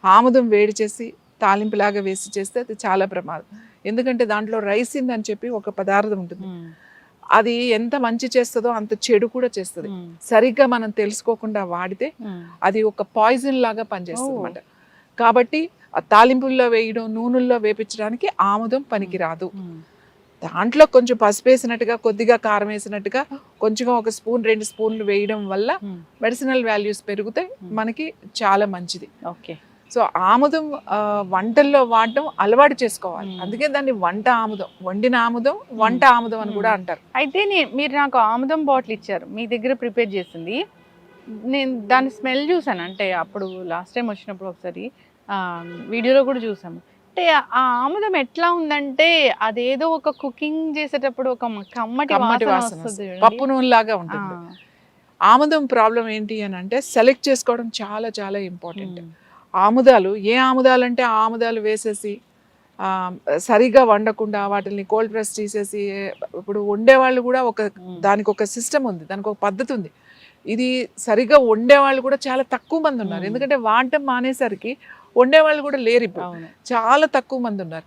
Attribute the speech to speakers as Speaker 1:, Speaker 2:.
Speaker 1: ఆముదం వేడి చేసి తాలింపులాగా వేసి చేస్తే అది చాలా ప్రమాదం. ఎందుకంటే దాంట్లో రైసిన్ అని చెప్పి ఒక పదార్థం ఉంటుంది. అది ఎంత మంచి చేస్తుందో అంత చెడు కూడా చేస్తుంది. సరిగ్గా మనం తెలుసుకోకుండా వాడితే అది ఒక పాయిజన్ లాగా పనిచేస్తుంది అన్నమాట. కాబట్టి ఆ తాలింపుల్లో వేయడం, నూనెల్లో వేపించడానికి ఆముదం పనికిరాదు. దాంట్లో కొంచెం పసుపు వేసినట్టుగా, కొద్దిగా కారం వేసినట్టుగా, కొంచెం ఒక స్పూన్ 2 స్పూన్లు వేయడం వల్ల మెడిసినల్ వాల్యూస్ పెరుగుతాయి, మనకి చాలా మంచిది.
Speaker 2: ఓకే.
Speaker 1: సో ఆముదం వంటల్లో వాడడం అలవాటు చేసుకోవాలి. అందుకే దాన్ని వంట ఆముదం, వండిన ఆముదం, వంట ఆముదం అని కూడా అంటారు.
Speaker 2: అయితే మీరు నాకు ఆముదం బాటిల్ ఇచ్చారు, మీ దగ్గర ప్రిపేర్ చేసింది. నేను దాని స్మెల్ చూసాను, అంటే అప్పుడు లాస్ట్ టైం వచ్చినప్పుడు ఒకసారి వీడియోలో కూడా చూసాము. అంటే ఆ ఆముదం ఎట్లా ఉందంటే అదేదో ఒక కుకింగ్ చేసేటప్పుడు ఒక కమ్మటి వాసన వస్తుంది,
Speaker 1: పప్పు నూనె లాగా ఉంటుంది. ఆముదం ప్రాబ్లం ఏంటి అని అంటే సెలెక్ట్ చేసుకోవడం చాలా చాలా ఇంపార్టెంట్. ఆముదాలు ఏ ఆముదాలు అంటే ఆ ఆముదాలు వేసేసి సరిగా వండకుండా వాటిని కోల్డ్ ప్రెస్ తీసేసి, ఇప్పుడు వండేవాళ్ళు కూడా దానికి ఒక సిస్టమ్ ఉంది, దానికి ఒక పద్ధతి ఉంది. ఇది సరిగా వండేవాళ్ళు కూడా చాలా తక్కువ మంది ఉన్నారు. ఎందుకంటే వాడటం మానేసరికి వండేవాళ్ళు కూడా లేరు, ఇప్పుడు చాలా తక్కువ మంది ఉన్నారు.